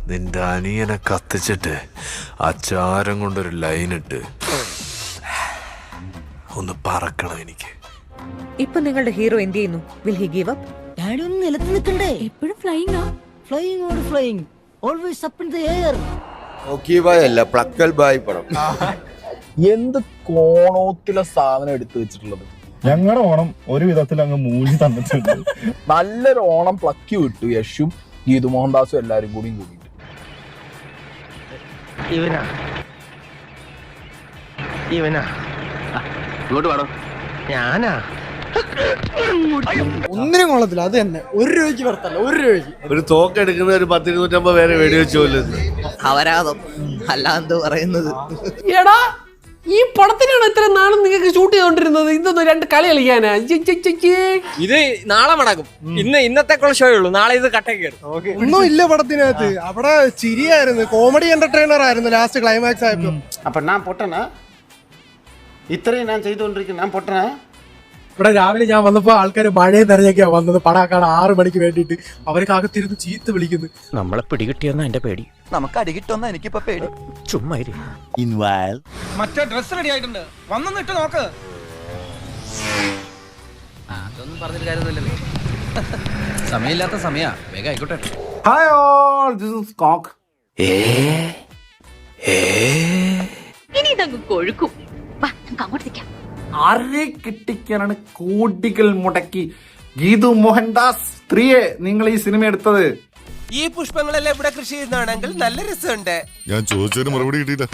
നിന്റെ അനിയനെ കത്തിച്ചിട്ട് അച്ചാരം കൊണ്ടൊരു ലൈനിട്ട് ഒന്ന് പറക്കണം എനിക്ക്. ഇപ്പൊ നിങ്ങളുടെ ഹീറോ എന്ത് ചെയ്യുന്നു? Will he give up? Daddy ഒന്ന് നിലത്ത് നിൽക്കണ്ടേ? എപ്പോഴും flying or flying always up in the air. Okay bye അല്ല പ്ലക്കൽ ബായ് പടം. എന്ത് കോണോത്തിലെ സാധനം എടുത്തു വെച്ചിട്ടുള്ളത്. ഞങ്ങളുടെ ഓണം ഒരു വിധത്തിൽ അങ്ങ് മൂലി തന്നിട്ടുണ്ട്. നല്ലൊരു ഓണം പ്ലക്കി വിട്ടു യശും ഗീതു മോഹൻദാസും എല്ലാരും കൂടി കൂടിയിട്ട്. ഇവനാ ഇങ്ങോട്ട് വേണോ? ഞാനാ ഒന്നിനും കൊള്ളത്തില്ല. അത് തന്നെ 1 രൂപയ്ക്ക് വരത്തല്ല, 1 രൂപയ്ക്ക്. ഒരു തോക്കെടുക്കുന്ന ഒരു 10-250 പേരെ വെടിവെച്ച് കൊല്ലുന്നു. അവരാധം അല്ലാന്ത് പറയുന്നത്. എടാ ഈ പടത്തിനാണ് ഇത്ര നാളും നിങ്ങൾക്ക് ഷൂട്ട് ചെയ്തോണ്ടിരുന്നത്? ഇതൊന്നും 2 കളി കളിക്കാനാ? ഇത് നാളെ മടങ്ങും. ഇന്നത്തേക്കുള്ള ഷോ ഉള്ളൂ, നാളെ ഇത് കട്ടേക്ക് കയറും. ഒന്നും ഇല്ല പടത്തിനകത്ത്. അവിടെ ചിരിയായിരുന്നു, കോമഡി എന്റർടൈനർ ആയിരുന്നു ലാസ്റ്റ് ക്ലൈമാക്സ് ആയപ്പോ. അപ്പൊ ഞാൻ പൊട്ടനാ? ഇത്രയും ഞാൻ ചെയ്തുകൊണ്ടിരിക്കുന്നു, ഞാൻ പൊട്ടനാ? ഇവിടെ രാവിലെ ഞാൻ വന്നപ്പോ ആൾക്കാര് മഴയെ നിറഞ്ഞൊക്കെയാ വന്നത് പടാക്കാട് 6 മണിക്ക് വേണ്ടിട്ട്. അവർക്ക് അകത്തിരുന്ന് ചീത്ത വിളിക്കുന്നു. നമ്മളെ പിടികിട്ടിയെന്ന എന്റെ പേടി. നമുക്ക് അടികിട്ടൊന്ന എനിക്കിപ്പോ പേടി. ചുമ്മാ മറ്റേ ഡ്രസ് റെഡി ആയിട്ടുണ്ട്, വന്നിട്ട് നോക്ക്. അതൊന്നും പറഞ്ഞിട്ട് കാര്യമൊന്നുമില്ലല്ലേ, സമയമില്ലാത്ത സമയാ. വേഗം ആയിക്കോട്ടെ. Hi all, this is cook. ഇനി ഇതങ്ങ് കൊഴുക്കും. വാ, നമുക്ക് അങ്ങോട്ട് നിൽക്കാം. ആരെ കിട്ടിക്കാനാണ് കോടികൾ മുടക്കി ഗീതു മോഹൻദാസ് സ്ത്രീയെ നിങ്ങൾ ഈ സിനിമ എടുത്തത്? ഈ പുഷ്പങ്ങളെല്ലാം ഇവിടെ കൃഷി ചെയ്യുന്നതാണെങ്കിൽ നല്ല രസമുണ്ട്. ഞാൻ ചോദിച്ചതിന് മറുപടി കിട്ടിയില്ല.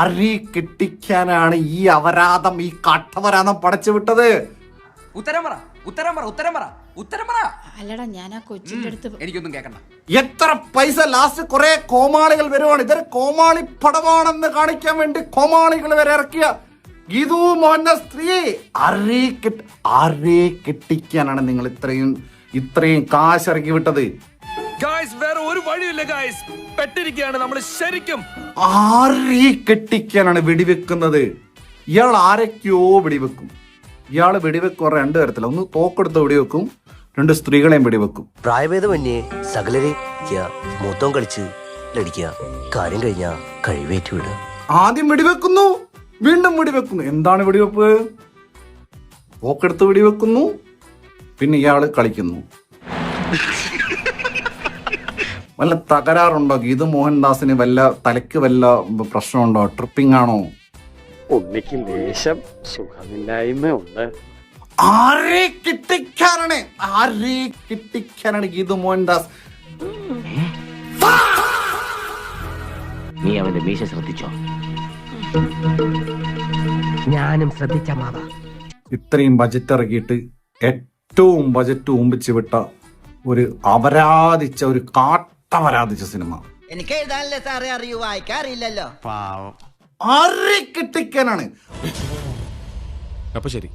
അരി കെട്ടിക്കാനാണ് ഈ അപരാധം, ഈ കാട്ടപരാധം പടച്ചു വിട്ടത്? ഉത്തരം പറ. അല്ലടാ, ഞാൻ ആ കൊച്ചിന്റെ അടുത്ത് എനിക്കൊന്നും കേൾക്കണ്ട. എത്ര പൈസ? ലാസ്റ്റ് കുറെ കോമാളികൾ വരുവാണ്. ഇതൊരു കോമാളി പടമാണെന്ന് കാണിക്കാൻ വേണ്ടി കോമാളികൾ വരെ ഇറക്കിയ ഗീതു മോഹൻദാസ് സ്ത്രീ അരി കെട്ടിക്കാനാണ് നിങ്ങൾ ഇത്രയും കാശ് ഇറക്കി വിട്ടത്. വേറെ ഒരു വഴിയില്ല ഗായ്സ്, പെട്ടിരിക്കുകയാണ് നമ്മൾ ശരിക്കും. ആരെ കെട്ടിക്കാനാണ് വെടിവെക്കുന്നത്? ഇയാൾ ആരൊക്കെയോ വെടിവെക്കും. ഇയാള് വെടിവെക്കും 2 തരത്തില. ഒന്ന് തോക്കെടുത്ത് വെടിവെക്കും, 2 സ്ത്രീകളെയും വെടിവെക്കും. പ്രായഭേദമന്യേ സകലരെ മൂത്തം കളിച്ച് ലടിക്കുക. കാര്യം കഴിഞ്ഞാ കഴിവേറ്റ് വിടുക. ആദ്യം വെടിവെക്കുന്നു, വീണ്ടും വെടിവെക്കുന്നു. എന്താണ് വെടിവെപ്പ്? തോക്കെടുത്ത് വെടിവെക്കുന്നു, പിന്നെ ഇയാള് കളിക്കുന്നു. വല്ല തകരാറുണ്ടോ ഗീതു മോഹൻദാസിന്? തലയ്ക്ക് വല്ല പ്രശ്നമുണ്ടോ? ട്രിപ്പിംഗ് ആണോ? ഉണ്ണിക്ക് ലേശം സുഖമില്ലായ്മ ഉണ്ട്. ആരെ കിട്ടിക്കാനാണ് ഗീതു മോഹൻദാസ്? നീ അവന്റെ മീശ ശ്രദ്ധിച്ചോ? ഞാനും ശ്രദ്ധിച്ച മാവ. ഇത്രയും ബജറ്റ് ഇറക്കിയിട്ട് ഏറ്റവും ബജറ്റ് ഊമ്പിച്ച് വിട്ട ഒരു കാട്ടപരാധിച്ച സിനിമ. എനിക്ക് എഴുതാനല്ലേ സാറേ അറിയൂ, വായിക്കാറില്ലല്ലോ. ആരെ കിട്ടിക്കാനാണ്? അപ്പൊ ശരി.